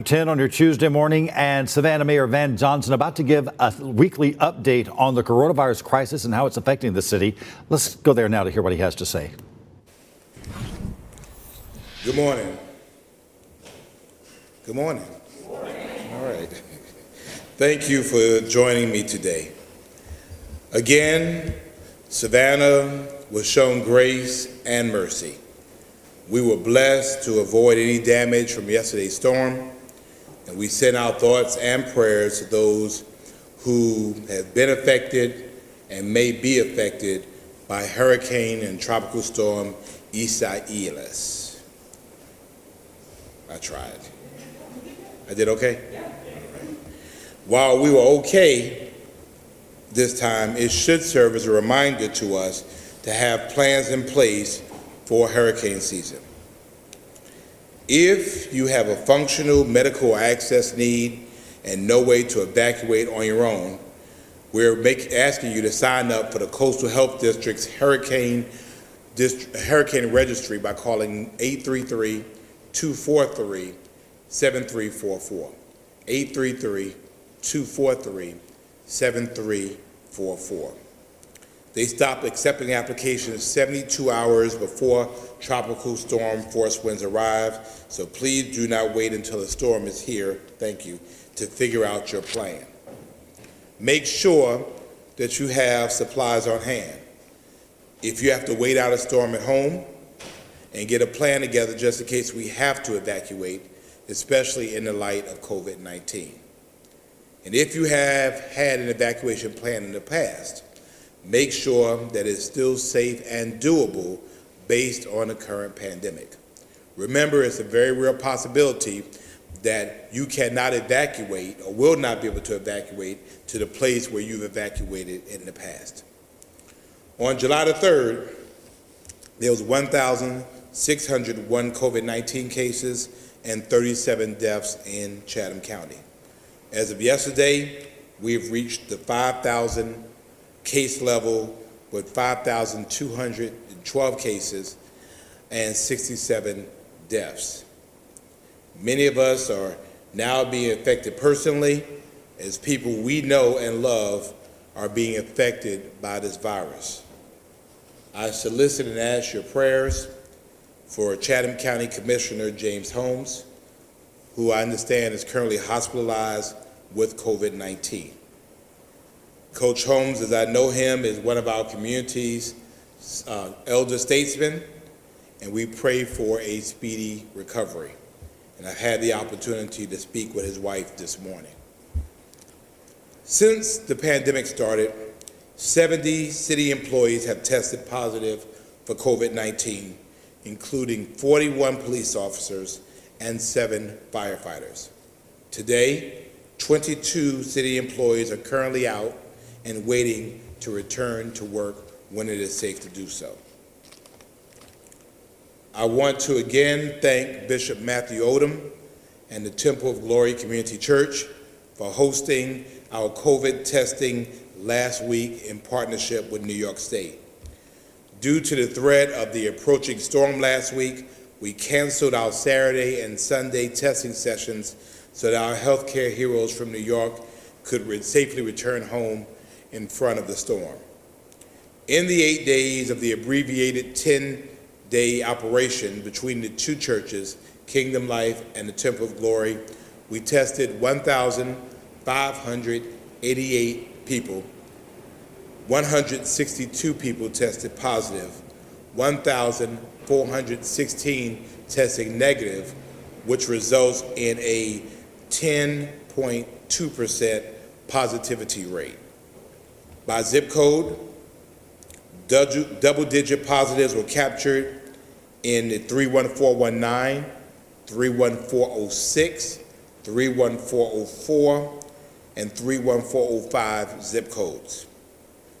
10 on your Tuesday morning, and Savannah Mayor Van Johnson about to give a weekly update on the coronavirus crisis and how it's affecting the city. Let's go there now to hear what he has to say. Good morning. Good morning. Good morning. All right. Thank you for joining me today. Again, Savannah was shown grace and mercy. We were blessed to avoid any damage from yesterday's storm, and we send our thoughts and prayers to those who have been affected and may be affected by hurricane and tropical storm Isaias. I tried. I did okay? Yeah. All right. While we were okay this time, it should serve as a reminder to us to have plans in place for hurricane season. If you have a functional medical access need and no way to evacuate on your own, we're asking you to sign up for the Coastal Health District's Hurricane Registry by calling 833-243-7344. 833-243-7344. They stopped accepting applications 72 hours before tropical storm force winds arrive, so please do not wait until the storm is here, thank you, to figure out your plan. Make sure that you have supplies on hand. If you have to wait out a storm at home, and get a plan together just in case we have to evacuate, especially in the light of COVID-19. And if you have had an evacuation plan in the past, make sure that it's still safe and doable based on the current pandemic. Remember, it's a very real possibility that you cannot evacuate or will not be able to evacuate to the place where you've evacuated in the past. On July the 3rd, there was 1,601 COVID-19 cases and 37 deaths in Chatham County. As of yesterday, we've reached the 5,000 case level with 5,212 cases and 67 deaths. Many of us are now being affected personally as people we know and love are being affected by this virus. I solicit and ask your prayers for Chatham County Commissioner James Holmes, who I understand is currently hospitalized with COVID-19. Coach Holmes, as I know him, is one of our community's elder statesmen, and we pray for a speedy recovery. And I've had the opportunity to speak with his wife this morning. Since the pandemic started, 70 city employees have tested positive for COVID-19, including 41 police officers and 7 firefighters. Today, 22 city employees are currently out and waiting to return to work when it is safe to do so. I want to again thank Bishop Matthew Odom and the Temple of Glory Community Church for hosting our COVID testing last week in partnership with New York State. Due to the threat of the approaching storm last week, we canceled our Saturday and Sunday testing sessions so that our healthcare heroes from New York could safely return home in front of the storm. In the 8 days of the abbreviated 10-day operation between the two churches, Kingdom Life and the Temple of Glory, we tested 1,588 people. 162 people tested positive, 1,416 testing negative, which results in a 10.2% positivity rate. By zip code, double-digit positives were captured in the 31419, 31406, 31404, and 31405 zip codes.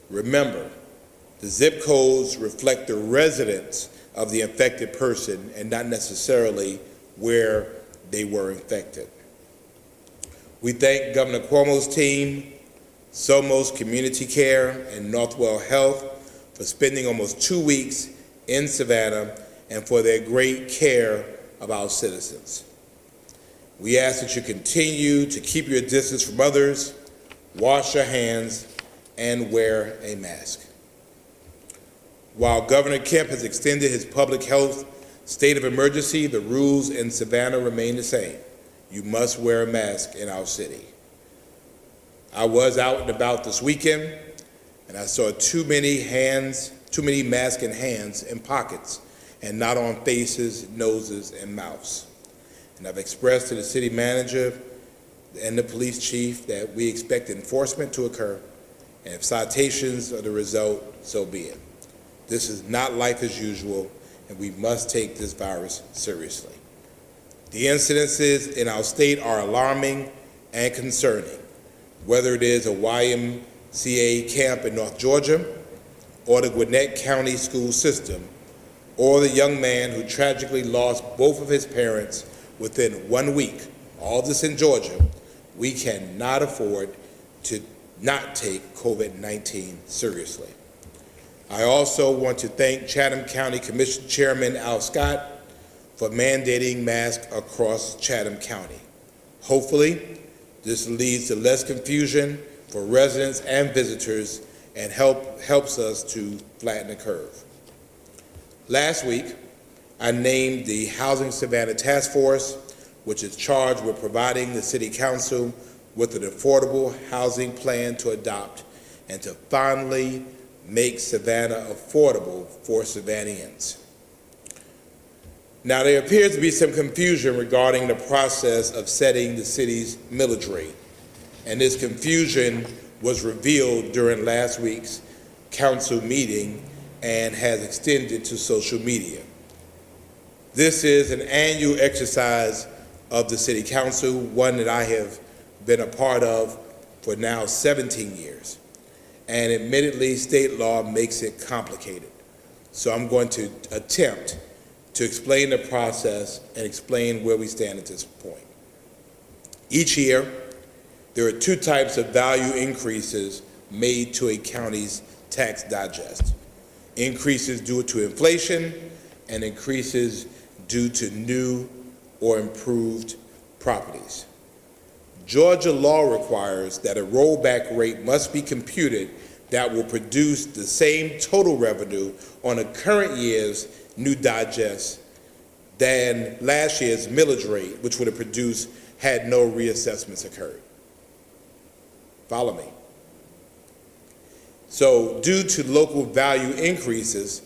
Remember, the zip codes reflect the residence of the infected person and not necessarily where they were infected. We thank Governor Cuomo's team, Somos Community Care, and Northwell Health for spending almost 2 weeks in Savannah and for their great care of our citizens. We ask that you continue to keep your distance from others, wash your hands, and wear a mask. While Governor Kemp has extended his public health state of emergency, the rules in Savannah remain the same. You must wear a mask in our city. I was out and about this weekend, and I saw too many masks in hands and pockets, and not on faces, noses, and mouths. And I've expressed to the city manager and the police chief that we expect enforcement to occur, and if citations are the result, so be it. This is not life as usual, and we must take this virus seriously. The incidences in our state are alarming and concerning, whether it is a YMCA camp in North Georgia, or the Gwinnett County school system, or the young man who tragically lost both of his parents within 1 week, all this in Georgia. We cannot afford to not take COVID-19 seriously. I also want to thank Chatham County Commission Chairman Al Scott for mandating masks across Chatham County. Hopefully, this leads to less confusion for residents and visitors and helps us to flatten the curve. Last week, I named the Housing Savannah Task Force, which is charged with providing the City Council with an affordable housing plan to adopt and to finally make Savannah affordable for Savannaians. Now, there appears to be some confusion regarding the process of setting the city's millage rate, and this confusion was revealed during last week's council meeting and has extended to social media. This is an annual exercise of the City Council, one that I have been a part of for now 17 years. And admittedly, state law makes it complicated. So I'm going to attempt to explain the process and explain where we stand at this point. Each year, there are two types of value increases made to a county's tax digest. Increases due to inflation and increases due to new or improved properties. Georgia law requires that a rollback rate must be computed that will produce the same total revenue on a current year's new digest than last year's millage rate, which would have produced had no reassessments occurred. Follow me. So due to local value increases,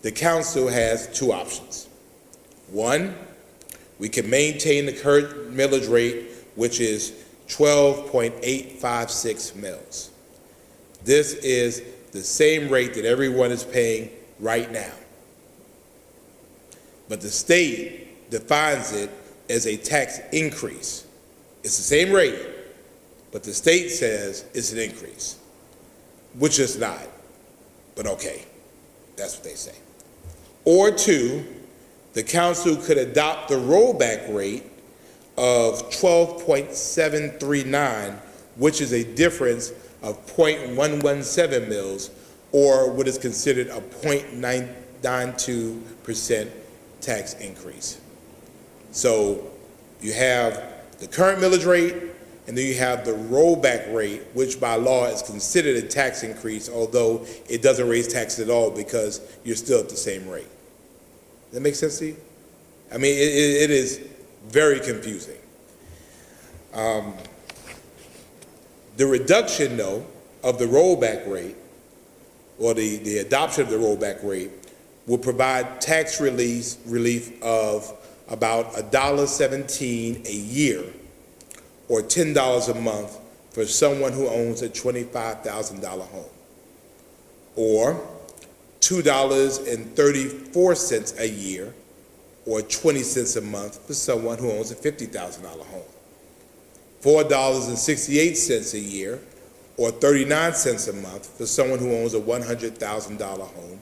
the council has two options. One, we can maintain the current millage rate, which is 12.856 mils. This is the same rate that everyone is paying right now. But the state defines it as a tax increase. It's the same rate, but the state says it's an increase, which is not, but okay, that's what they say. Or two, the council could adopt the rollback rate of 12.739, which is a difference of 0.117 mils, or what is considered a 0.992% tax increase. So you have the current millage rate, and then you have the rollback rate, which by law is considered a tax increase, although it doesn't raise taxes at all because you're still at the same rate. Does that make sense to you? I mean, it is very confusing. The reduction, though, of the rollback rate, or the adoption of the rollback rate, will provide tax relief of about $1.17 a year, or $10 a month for someone who owns a $25,000 home, or $2.34 a year, or 20 cents a month for someone who owns a $50,000 home, $4.68 a year, or 39 cents a month for someone who owns a $100,000 home,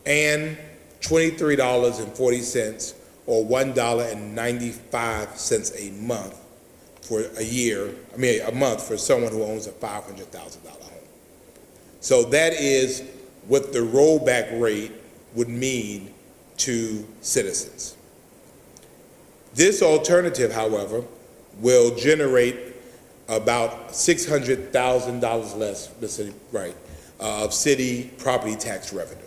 and $23.40 or $1.95 a month for a month for someone who owns a $500,000 home. So that is what the rollback rate would mean to citizens. This alternative, however, will generate about $600,000 less, Mr. Wright, of city property tax revenue.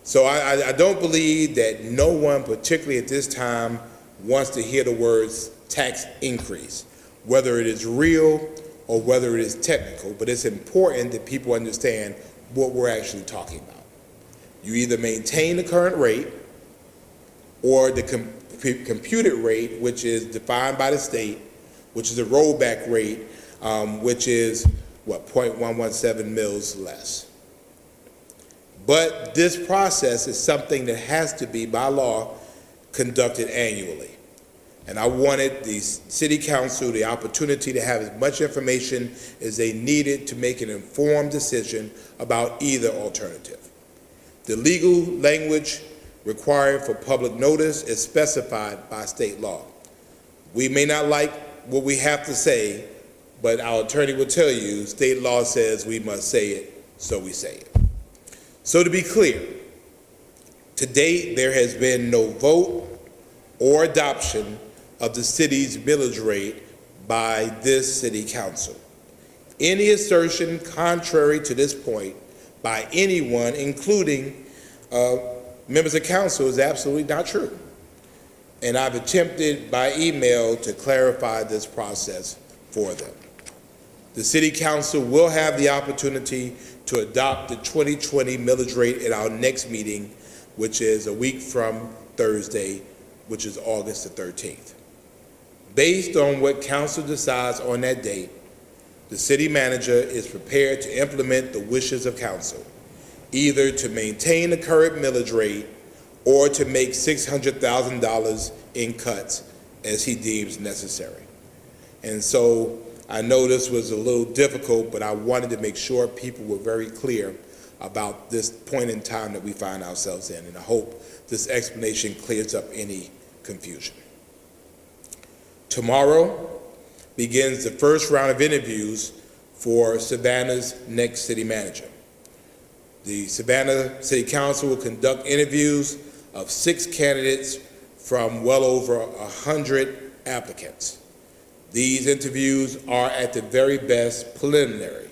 So I don't believe that no one, particularly at this time, wants to hear the words tax increase, whether it is real or whether it is technical, but it's important that people understand what we're actually talking about. You either maintain the current rate or the computed rate, which is defined by the state, which is a rollback rate, which is, 0.117 mils less. But this process is something that has to be, by law, conducted annually. And I wanted the City Council the opportunity to have as much information as they needed to make an informed decision about either alternative. The legal language required for public notice is specified by state law. We may not like what we have to say, but our attorney will tell you state law says we must say it, so we say it. So to be clear, to date there has been no vote or adoption of the city's millage rate by this City Council. Any assertion contrary to this point by anyone, including members of council, is absolutely not true. And I've attempted by email to clarify this process for them. The City Council will have the opportunity to adopt the 2020 millage rate at our next meeting, which is a week from Thursday, which is August the 13th. Based on what council decides on that date, the city manager is prepared to implement the wishes of council, either to maintain the current millage rate or to make $600,000 in cuts as he deems necessary. And so I know this was a little difficult, but I wanted to make sure people were very clear about this point in time that we find ourselves in, and I hope this explanation clears up any confusion. Tomorrow begins the first round of interviews for Savannah's next city manager. The Savannah City Council will conduct interviews of 6 candidates from well over 100 applicants. These interviews are at the very best preliminary.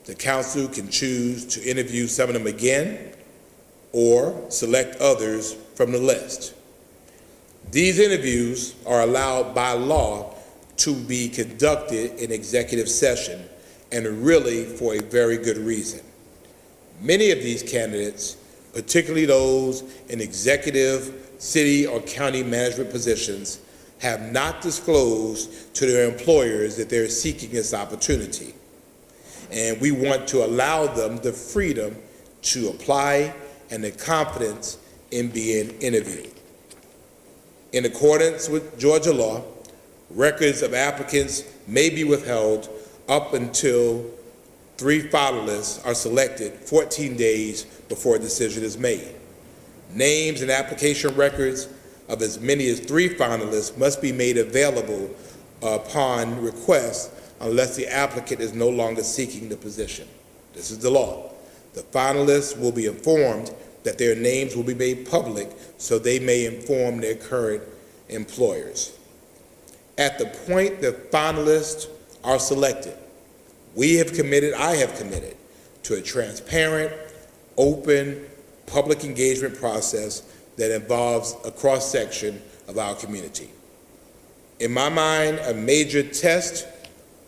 The council can choose to interview some of them again or select others from the list. These interviews are allowed by law to be conducted in executive session, and really for a very good reason. Many of these candidates, particularly those in executive, city, or county management positions, have not disclosed to their employers that they're seeking this opportunity. And we want to allow them the freedom to apply and the confidence in being interviewed. In accordance with Georgia law, records of applicants may be withheld up until 3 finalists are selected 14 days before a decision is made. Names and application records of as many as 3 finalists must be made available upon request unless the applicant is no longer seeking the position. This is the law. The finalists will be informed that their names will be made public so they may inform their current employers. At the point that finalists are selected, I have committed to a transparent, open, public engagement process that involves a cross-section of our community. In my mind, a major test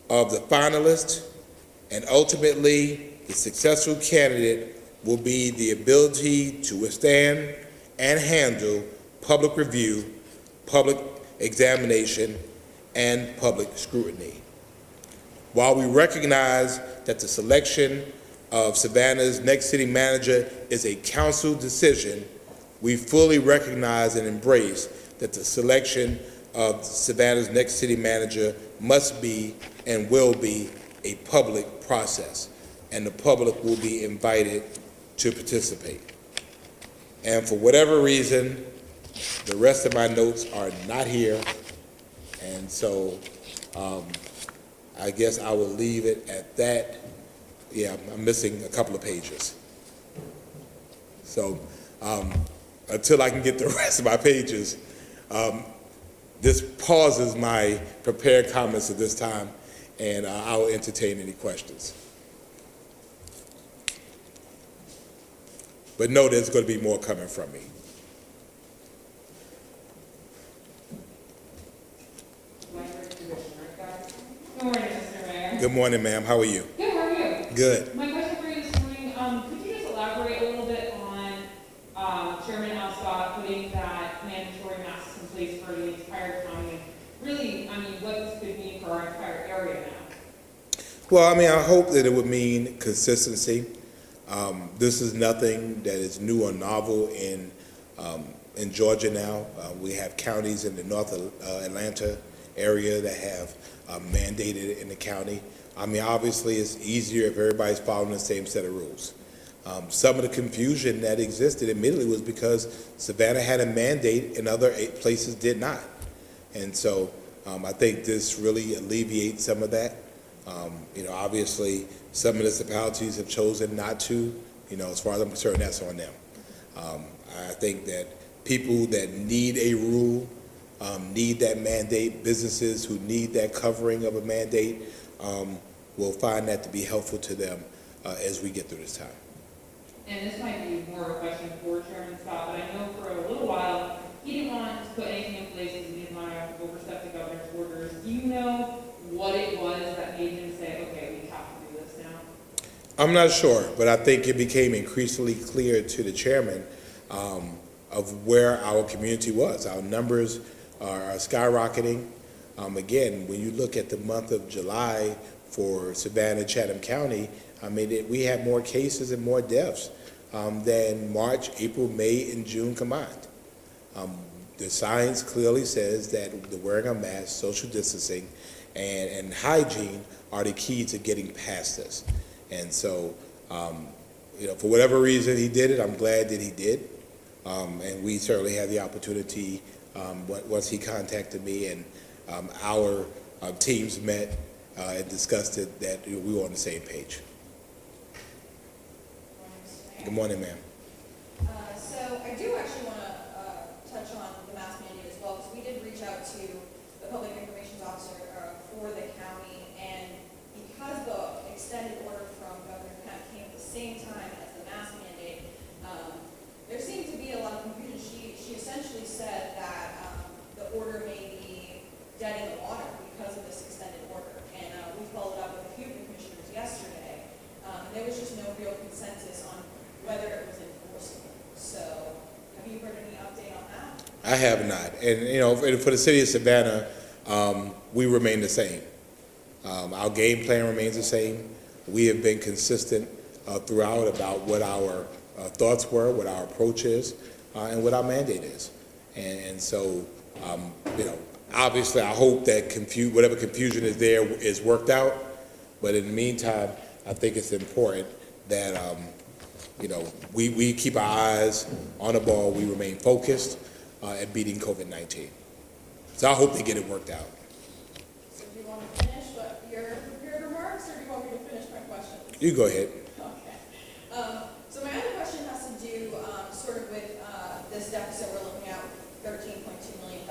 of the finalist and ultimately the successful candidate will be the ability to withstand and handle public review, public examination, and public scrutiny. While we recognize that the selection of Savannah's next city manager is a council decision, we fully recognize and embrace that the selection of Savannah's next city manager must be and will be a public process, and the public will be invited to participate. And for whatever reason, the rest of my notes are not here, and so I guess I will leave it at that. Yeah, I'm missing a couple of pages. So until I can get the rest of my pages, This pauses my prepared comments at this time, and I'll entertain any questions. But know there's going to be more coming from me. Good morning, Mr. Mayor. Good morning, ma'am. How are you? Good, how are you? Good. My question for you this morning, could you just elaborate a little bit on Chairman Alstott putting that mandatory masks in place for the entire county? And really, I mean, what this could mean for our entire area now? Well, I mean, I hope that it would mean consistency. This is nothing that is new or novel in Georgia now. We have counties in the North Atlanta area that have mandated in the county. I mean, obviously, it's easier if everybody's following the same set of rules. Some of the confusion that existed, admittedly, was because Savannah had a mandate and other places did not. And so I think this really alleviates some of that. Obviously, some municipalities have chosen not to. As far as I'm concerned, that's on them. I think that people that need a rule need that mandate. Businesses who need that covering of a mandate will find that to be helpful to them as we get through this time. And this might be more of a question for Chairman Scott, but I know for a little while, he didn't want to put anything in place because he didn't want to overstep the governor's orders. Do you know what it was that made him say, okay, we have to do this now? I'm not sure, but I think it became increasingly clear to the chairman of where our community was. Our numbers are skyrocketing. Again, when you look at the month of July for Savannah, Chatham County, I mean, we have more cases and more deaths than March, April, May, and June combined. The science clearly says that the wearing of masks, social distancing, and hygiene are the key to getting past this. And so, for whatever reason he did it, I'm glad that he did. And we certainly had the opportunity, once he contacted me and our teams met and discussed it, that we were on the same page. Good morning, ma'am. So I do actually want to touch on the mask mandate as well, because we did reach out to the public information officer for the county, and because the extended order from Governor Kemp came at the same time as the mask mandate, there seemed to be a lot of confusion. She essentially said that the order may be dead in the water because of this extended order, and we followed up with a few commissioners yesterday, and there was just no real consensus on whether it was enforceable. So, have you heard any update on that? I have not. And, for the city of Savannah, we remain the same. Our game plan remains the same. We have been consistent throughout about what our thoughts were, what our approach is, and what our mandate is. And so, obviously I hope that whatever confusion is there is worked out. But in the meantime, I think it's important that we keep our eyes on the ball. We remain focused at beating COVID-19. So I hope they get it worked out. So do you want to finish your prepared remarks, or do you want me to finish my question? You go ahead. Okay. So my other question has to do sort of with this deficit we're looking at, $13.2 million.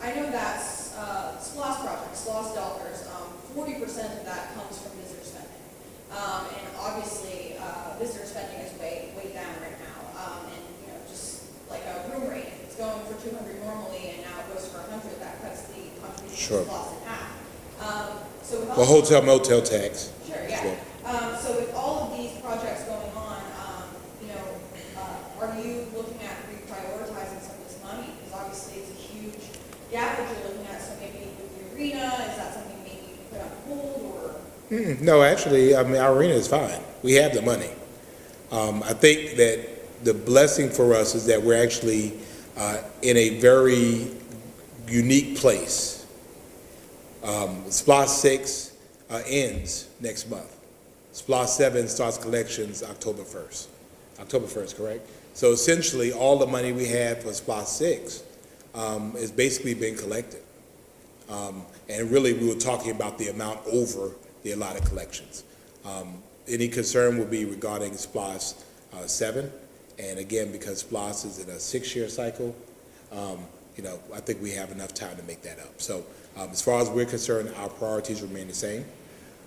I know that's SPLOST project, SPLOST dollars, 40% of that comes from visitor spending. And obviously, visitor spending is way down right now. And, just like a room rate, it's going for 200 normally, and now it goes for 100. That cuts the contribution Sure. to SPLOST in half. So with Well, hotel motel tax. Sure, yeah. So with all of these projects going on, are you looking at reprioritizing some of this money? Because obviously it's a huge gap that you're looking at. So maybe with the arena, is that something maybe you can put on hold, or? No, actually, I mean, our arena is fine. We have the money. I think that the blessing for us is that we're actually in a very unique place. SPLOST 6 ends next month. SPLOST 7 starts collections October 1st. October 1st, correct? So essentially, all the money we had for SPLOST 6 is basically being collected. And really, we were talking about the amount over the allotted collections. Any concern would be regarding SPLOST 7. And again, because SPLOST is in a 6-year cycle, I think we have enough time to make that up. So as far as we're concerned, our priorities remain the same,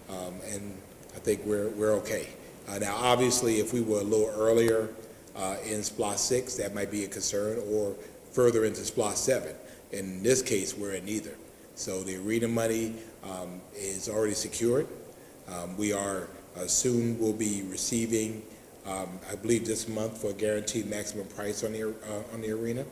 and I think we're okay. Now, obviously, if we were a little earlier in SPLOST 6, that might be a concern, or further into SPLOST 7. In this case, we're in neither. So the arena money is already secured. We are soon will be receiving, I believe this month, for a guaranteed maximum price on the arena,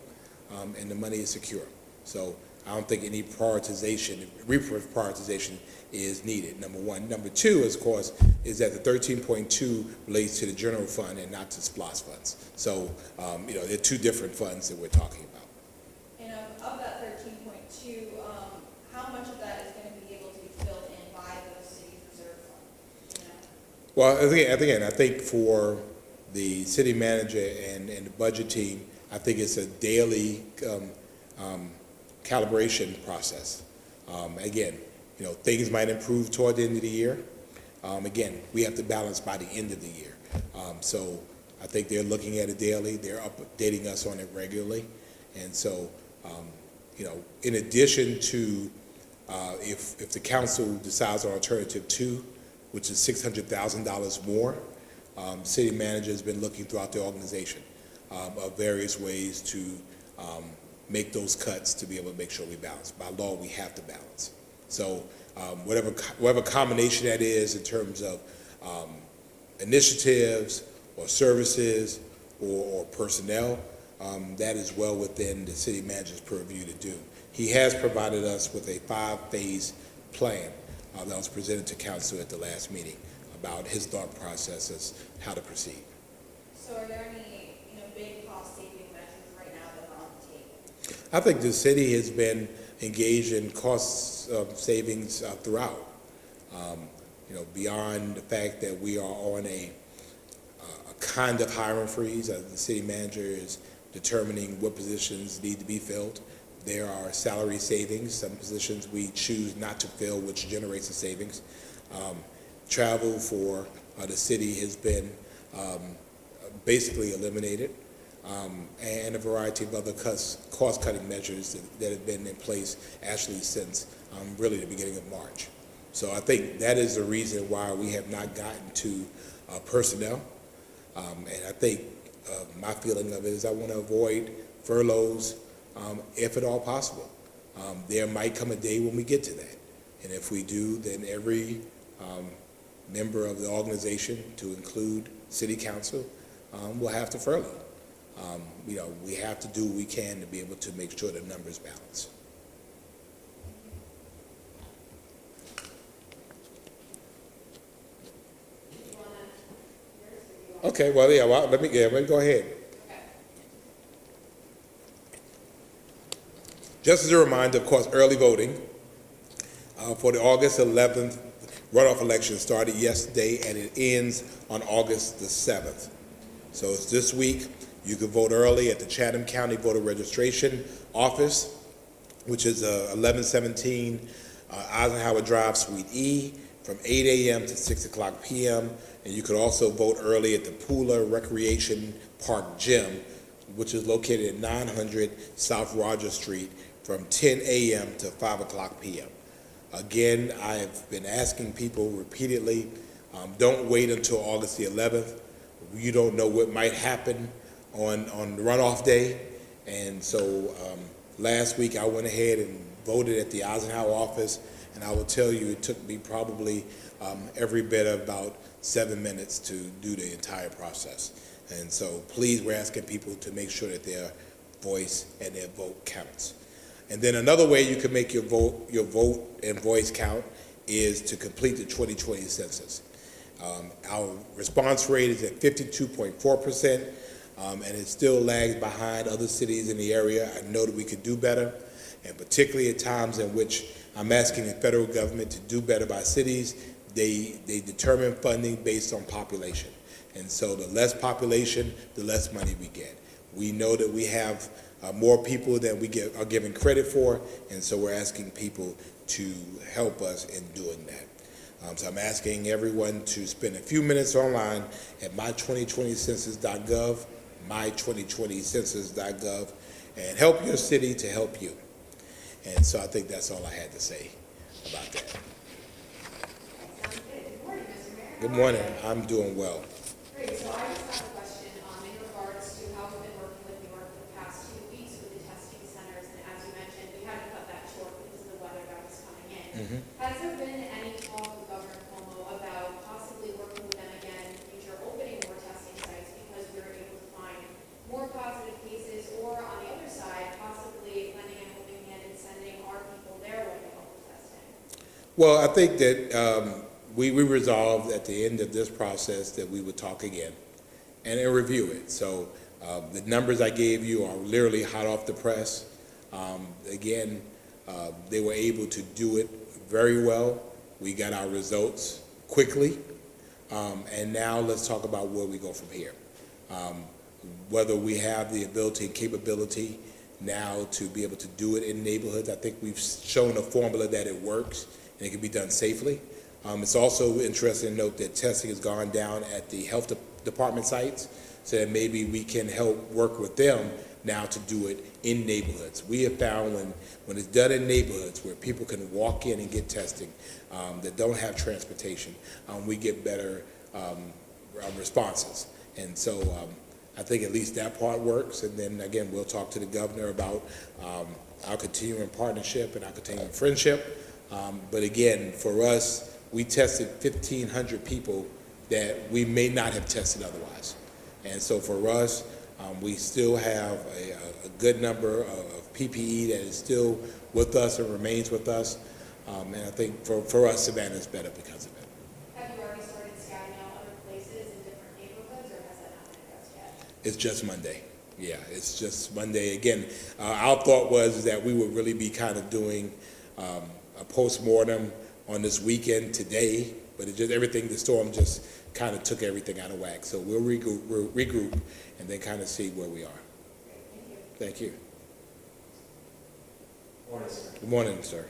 and the money is secure. So I don't think any reprioritization is needed, number one. Number two, of course, is that the 13.2 relates to the general fund and not to SPLOST funds. So, they're two different funds that we're talking about. And of that 13.2, how much of that is going to be able to be filled in by the city's reserve fund? You know? Well, again, I think for the city manager and the budget team, I think it's a daily calibration process. Again, things might improve toward the end of the year. Again, we have to balance by the end of the year. So I think they're looking at it daily. They're updating us on it regularly. And so, in addition to if the council decides on alternative 2, which is $600,000 more, city manager has been looking throughout the organization of various ways to make those cuts to be able to make sure we balance. By law, we have to balance. So whatever combination that is in terms of initiatives or services or personnel, that is well within the city manager's purview to do. He has provided us with a 5-phase plan that was presented to council at the last meeting about his thought process as how to proceed. So are there any, big cost-saving measures right now that are on the table? I think the city has been engaged in cost savings throughout. Beyond the fact that we are on a kind of hiring freeze, the city manager is determining what positions need to be filled. There are salary savings. Some positions we choose not to fill, which generates the savings. Travel for the city has been basically eliminated, and a variety of other cost-cutting measures that have been in place actually since really the beginning of March. So I think that is the reason why we have not gotten to personnel. And I think my feeling of it is I want to avoid furloughs if at all possible. There might come a day when we get to that. And if we do, then every member of the organization, to include city council, will have to furlough. We have to do what we can to be able to make sure the numbers balance. Okay, well, let me go ahead. Just as a reminder, of course, early voting for the August 11th runoff election started yesterday and it ends on August the 7th. So it's this week. You can vote early at the Chatham County Voter Registration Office, which is 1117 Eisenhower Drive, Suite E, from 8 a.m. to 6 o'clock p.m. And you could also vote early at the Pooler Recreation Park Gym, which is located at 900 South Rogers Street, from 10 a.m. to 5 o'clock p.m. Again, I've been asking people repeatedly, don't wait until August the 11th. You don't know what might happen on the runoff day. And so last week I went ahead and voted at the Eisenhower office, and I will tell you it took me probably every bit of about 7 minutes to do the entire process. And so please, we're asking people to make sure that their voice and their vote counts. And then another way you can make your vote and voice count is to complete the 2020 census. Our response rate is at 52.4%, and it still lags behind other cities in the area. I know that we could do better, and particularly at times in which I'm asking the federal government to do better by cities, they determine funding based on population. And so the less population, the less money we get. We know that we have more people than we are given credit for, and so we're asking people to help us in doing that. So I'm asking everyone to spend a few minutes online at my2020census.gov, my2020census.gov, and help your city to help you. And so I think that's all I had to say about that. Sounds good. Good morning, Mr. Mayor. Good morning. I'm doing well. Great, so I just have a question in regards to how we've been working with New York for the past 2 weeks with the testing centers, and as you mentioned, we had to cut that short because of the weather that was coming in. Has there been any talk with Governor Cuomo about possibly working with them again in the future, opening more testing sites because we were able to find more positive cases, or on the other side, possibly lending a helping hand and sending our people their way to help with testing? Well, I think that we resolved at the end of this process that we would talk again and then review it. So the numbers I gave you are literally hot off the press. Again, they were able to do it very well. We got our results quickly. And now let's talk about where we go from here. Whether we have the ability and capability now to be able to do it in neighborhoods. I think we've shown a formula that it works and it can be done safely. It's also interesting to note that testing has gone down at the health department sites, so that maybe we can help work with them now to do it in neighborhoods. We have found when it's done in neighborhoods where people can walk in and get testing that don't have transportation, we get better responses. And so I think at least that part works. And then again, we'll talk to the governor about our continuing partnership and our continuing friendship. But again, for us, we tested 1,500 people that we may not have tested otherwise. And so for us, we still have a good number of PPE that is still with us and remains with us. And I think for us, Savannah is better because of it. Have you already started scouting out other places in different neighborhoods, or has that not been addressed yet? It's just Monday. Yeah, it's just Monday. Again, our thought was that we would really be kind of doing a postmortem on this weekend today, but it just everything, the storm just kind of took everything out of whack. So we'll regroup and then kind of see where we are. Thank you. Thank you. Morning, sir. Good morning, sir.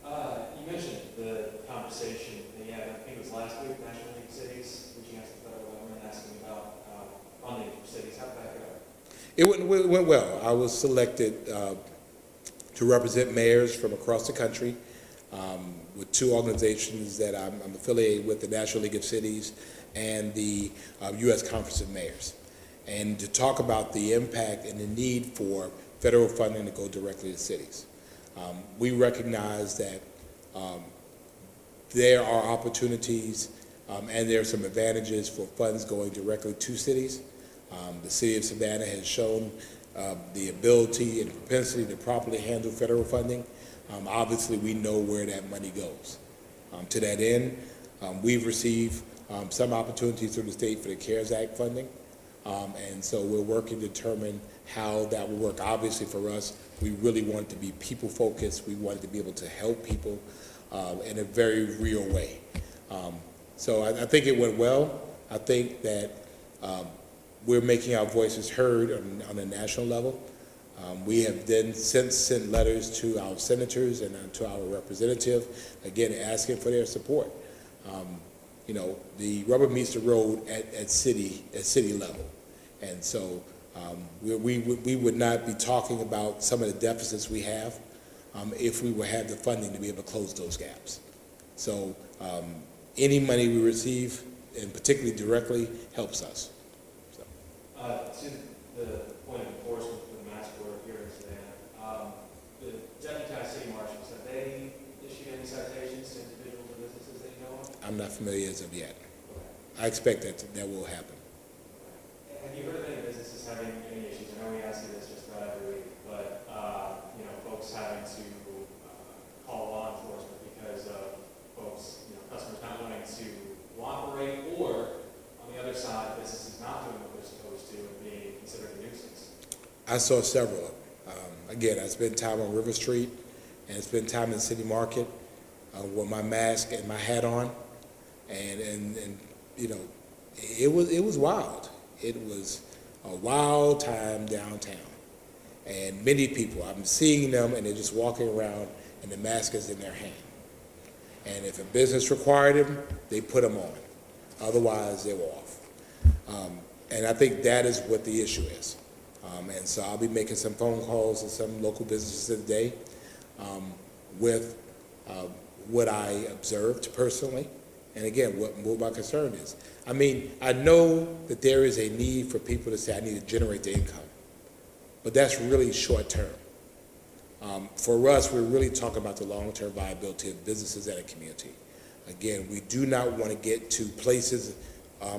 You mentioned the conversation that you had, I think it was last week, National League of Cities, reaching out to the federal government, asking about funding for cities. How did that go? It went well. I was selected to represent mayors from across the country with two organizations that I'm affiliated with, the National League of Cities and the U.S. Conference of Mayors, and to talk about the impact and the need for federal funding to go directly to cities. We recognize that there are opportunities and there are some advantages for funds going directly to cities. The city of Savannah has shown the ability and propensity to properly handle federal funding. Obviously, we know where that money goes. To that end, we've received some opportunities through the state for the CARES Act funding, and so we're working to determine how that will work. Obviously, for us, we really want it to be people-focused. We wanted to be able to help people in a very real way. So I think it went well. I think that we're making our voices heard on a national level. We have then since sent letters to our senators and to our representative, again, asking for their support. You know, the rubber meets the road at city level. And so we would not be talking about some of the deficits we have if we would have the funding to be able to close those gaps. So any money we receive, and particularly directly, helps us. So. To the point of enforcement for the mask order here in Savannah, the deputized city marshals, have they issued any citations to individuals or businesses that you know of? I'm not familiar as of yet. Okay. I expect that will happen. Have you heard of any businesses having any issues? I know we ask you this just about every week, but you know, folks having to call law enforcement because of folks, you know, customers not wanting to cooperate, or on the other side, businesses not doing what they're supposed to and being considered a nuisance. I saw several of them. Again, I spent time on River Street and I spent time in the city market with my mask and my hat on, and you know, it was wild. It was a wild time downtown, and many people, I'm seeing them and they're just walking around and the mask is in their hand. And if a business required them, they put them on. Otherwise, they were off. And I think that is what the issue is. And so I'll be making some phone calls to some local businesses today with what I observed personally, and again, what my concern is. I mean, I know that there is a need for people to say, I need to generate the income, but that's really short term. For us, we're really talking about the long-term viability of businesses and a community. Again, we do not want to get to places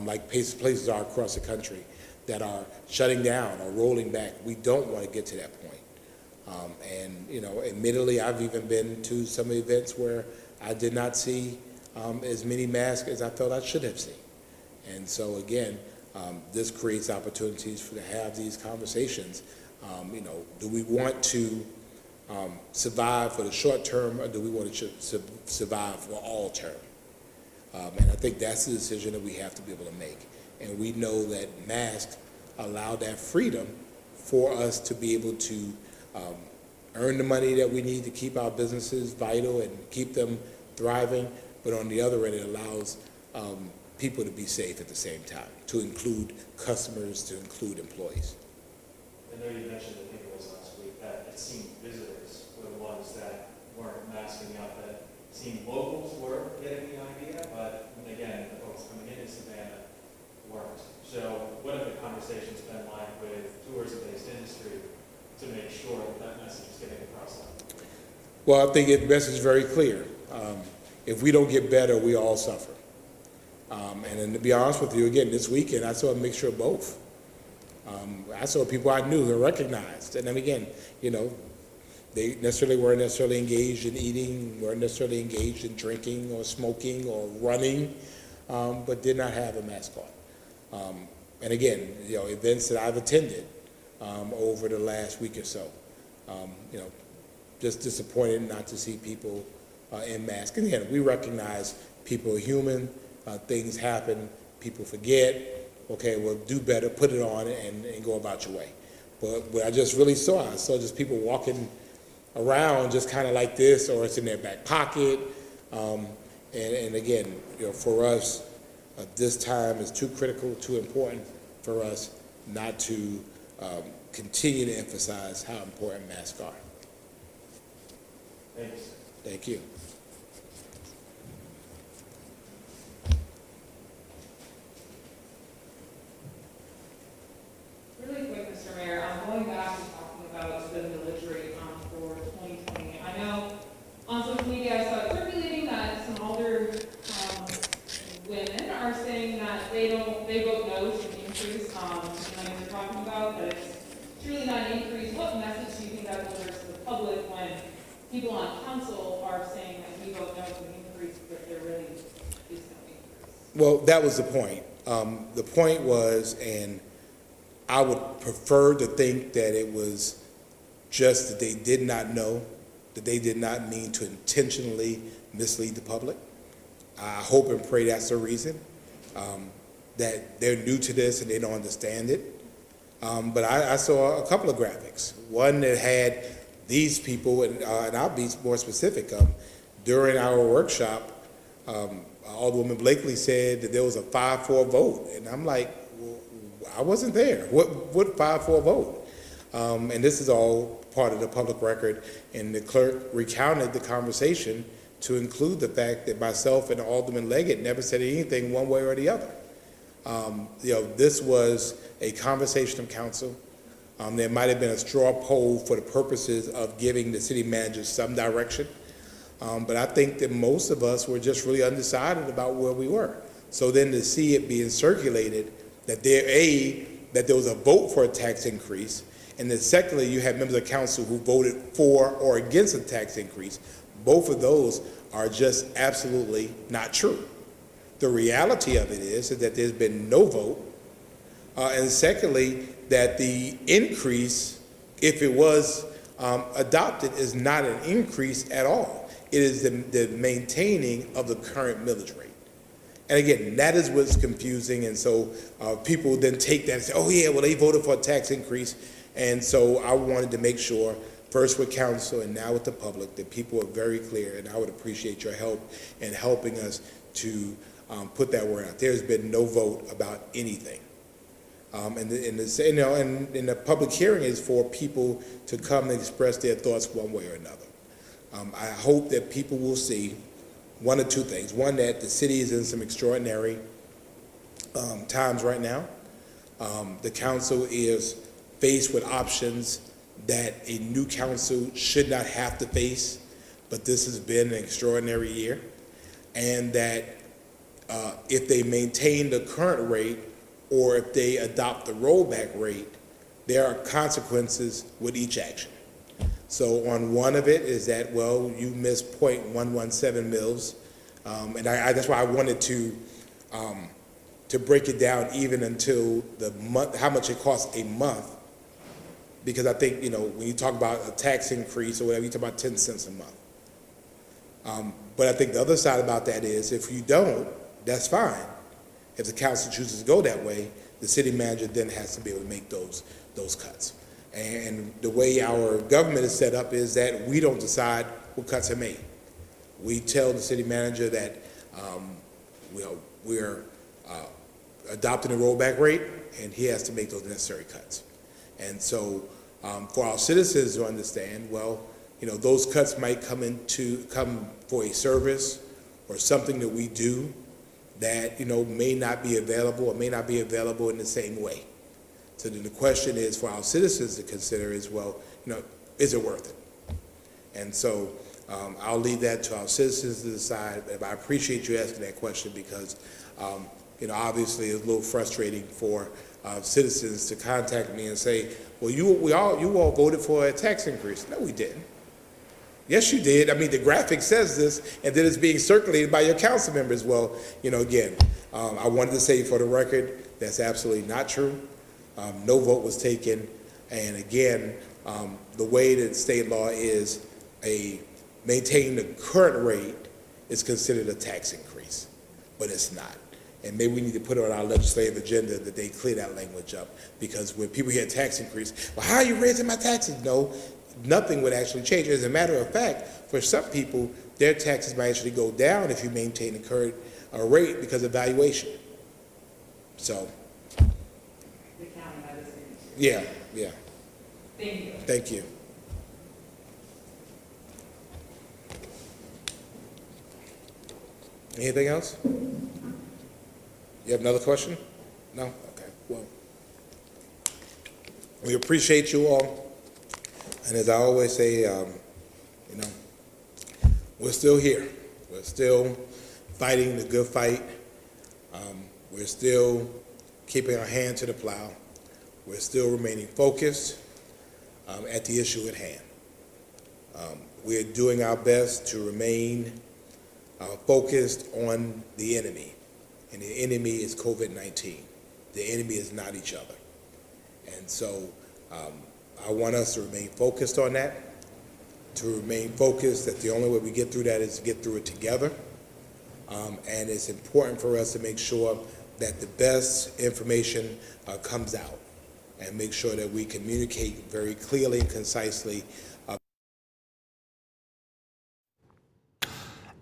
like places are across the country that are shutting down or rolling back. We don't want to get to that point. And, you know, admittedly, I've even been to some events where I did not see as many masks as I felt I should have seen. And so, again, this creates opportunities to have these conversations. You know, do we want to survive for the short term, or do we want to survive for all term? And I think that's the decision that we have to be able to make. And we know that masks allow that freedom for us to be able to earn the money that we need to keep our businesses vital and keep them thriving, but on the other end, it allows people to be safe at the same time, to include customers, to include employees. I know you mentioned, I think it was last week, that it seemed visitors were the ones that weren't masking up, that it seemed locals were getting the idea, but again, the folks coming into Savannah weren't. So what have the conversations been like with tourism-based industry to make sure that that message is getting across them? Well, I think the message is very clear. If we don't get better, we all suffer. And then to be honest with you, again, this weekend, I saw a mixture of both. I saw people I knew who recognized. And then again, you know, they weren't necessarily engaged in eating, weren't necessarily engaged in drinking or smoking or running, but did not have a mask on. And again, you know, events that I've attended over the last week or so, you know, just disappointed not to see people in masks. And again, we recognize people are human, things happen, people forget. Okay, well, do better, put it on and go about your way. But what I just really saw just people walking around just kind of like this, or it's in their back pocket. And again, you know, for us, this time is too critical, too important for us not to continue to emphasize how important masks are. Thanks. Thank you. Really quick, Mr. Mayor, I'm going back to talking about the millage rate for 2020. I know on social media I saw it circulating that some older women are saying that they vote no to an increase in the money we're talking about, but it's truly not an increase. What message do you think that delivers to the public when people on council are saying that we vote no to an increase, but there really is no increase? Well, that was the point. The point was, and I would prefer to think that it was just that they did not know, that they did not mean to intentionally mislead the public. I hope and pray that's the reason, that they're new to this and they don't understand it. But I saw a couple of graphics. One that had these people, and I'll be more specific. During our workshop, Alderwoman Blakely said that there was a 5-4 vote, and I'm like, well, I wasn't there. What 5-4 vote? And this is all part of the public record, and the clerk recounted the conversation to include the fact that myself and Alderman Leggett never said anything one way or the other. You know, this was a conversation of council. There might have been a straw poll for the purposes of giving the city manager some direction. But I think that most of us were just really undecided about where we were. So then to see it being circulated that there was a vote for a tax increase, and then secondly, you had members of council who voted for or against a tax increase. Both of those are just absolutely not true. The reality of it is that there's been no vote, and secondly, that the increase, if it was adopted, is not an increase at all. It is the maintaining of the current millage rate. And again, that is what's confusing, and so people then take that and say, oh yeah, well they voted for a tax increase, and so I wanted to make sure, first with council and now with the public, that people are very clear, and I would appreciate your help in helping us to put that word out. There's been no vote about anything. And the public hearing is for people to come and express their thoughts one way or another. I hope that people will see one or two things. One, that the city is in some extraordinary times right now. The council is faced with options that a new council should not have to face, but this has been an extraordinary year. And that if they maintain the current rate, or if they adopt the rollback rate, there are consequences with each action. So on one of it is that, well, you missed 0.117 mils, and that's why I wanted to break it down even until the month, how much it costs a month, because I think, when you talk about a tax increase or whatever, you talk about 10 cents a month. But I think the other side about that is, if you don't, that's fine. If the council chooses to go that way, the city manager then has to be able to make those cuts. And the way our government is set up is that we don't decide what cuts are made. We tell the city manager that we're adopting a rollback rate, and he has to make those necessary cuts. And so for our citizens to understand, well, those cuts might come for a service or something that we do that, may not be available or may not be available in the same way. So then the question is for our citizens to consider is, well, is it worth it? And so I'll leave that to our citizens to decide. But I appreciate you asking that question because, obviously it's a little frustrating for citizens to contact me and say, well, you all voted for a tax increase. No, we didn't. Yes, you did. I mean, the graphic says this, and then it's being circulated by your council members. Well, again, I wanted to say for the record, that's absolutely not true. No vote was taken. And again, the way that state law is, maintaining the current rate is considered a tax increase, but it's not. And maybe we need to put it on our legislative agenda that they clear that language up, because when people hear tax increase, well, how are you raising my taxes? No. Nothing would actually change. As a matter of fact, for some people, their taxes might actually go down if you maintain the current rate because of valuation. So, The county medicine. yeah. Thank you. Thank you. Anything else? You have another question? No? Okay. Well, we appreciate you all. And as I always say, we're still here. We're still fighting the good fight. We're still keeping our hand to the plow. We're still remaining focused at the issue at hand. We're doing our best to remain focused on the enemy. And the enemy is COVID-19. The enemy is not each other. And so, I want us to remain focused on that, to remain focused that the only way we get through that is to get through it together. And it's important for us to make sure that the best information comes out and make sure that we communicate very clearly and concisely.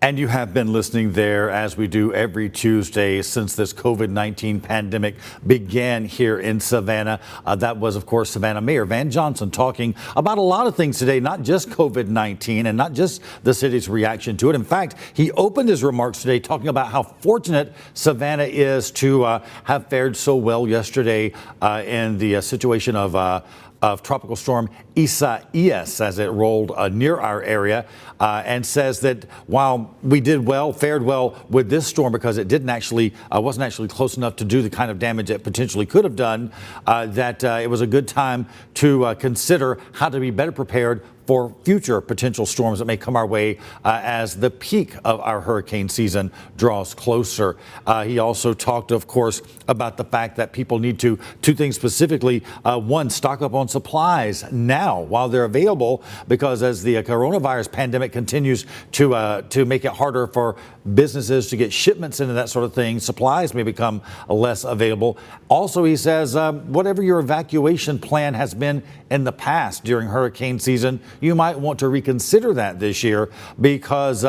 And you have been listening there, as we do every Tuesday since this COVID-19 pandemic began here in Savannah. That was, of course, Savannah Mayor Van Johnson talking about a lot of things today, not just COVID-19 and not just the city's reaction to it. In fact, he opened his remarks today talking about how fortunate Savannah is to have fared so well yesterday in the situation of Tropical Storm Isaias as it rolled near our area, and says that while we fared well with this storm because it wasn't actually close enough to do the kind of damage it potentially could have done, that it was a good time to consider how to be better prepared for future potential storms that may come our way as the peak of our hurricane season draws closer. He also talked, of course, about the fact that people need two things specifically. One, stock up on supplies now while they're available, because as the coronavirus pandemic continues to make it harder for businesses to get shipments into that sort of thing, supplies may become less available. Also, he says, whatever your evacuation plan has been in the past during hurricane season, you might want to reconsider that this year, because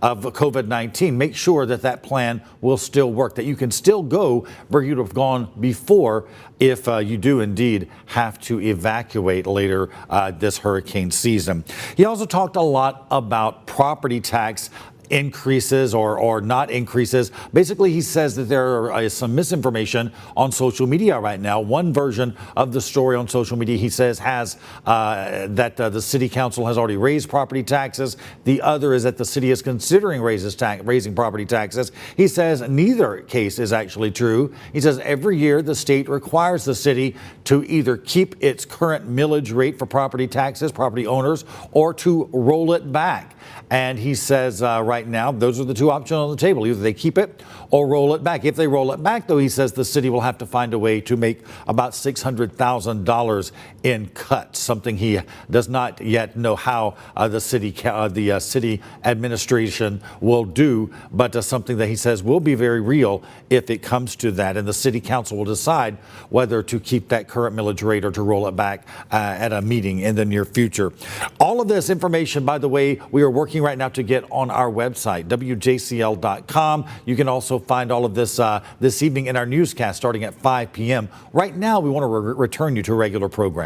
of COVID-19, make sure that that plan will still work, that you can still go where you'd have gone before if you do indeed have to evacuate later this hurricane season. He also talked a lot about property tax increases or not increases. Basically, he says that there is some misinformation on social media right now. One version of the story on social media, he says, has that the city council has already raised property taxes. The other is that the city is considering raising property taxes. He says neither case is actually true. He says every year the state requires the city to either keep its current millage rate for property taxes, property owners, or to roll it back. And he says right now, those are the two options on the table. Either they keep it or roll it back. If they roll it back, though, he says the city will have to find a way to make about $600,000 in cuts, something he does not yet know how the city administration will do, but something that he says will be very real if it comes to that. And the city council will decide whether to keep that current millage rate or to roll it back at a meeting in the near future. All of this information, by the way, we are working right now to get on our website, WJCL.com. You can also find all of this this evening in our newscast starting at 5 p.m. Right now, we want to return you to regular programming.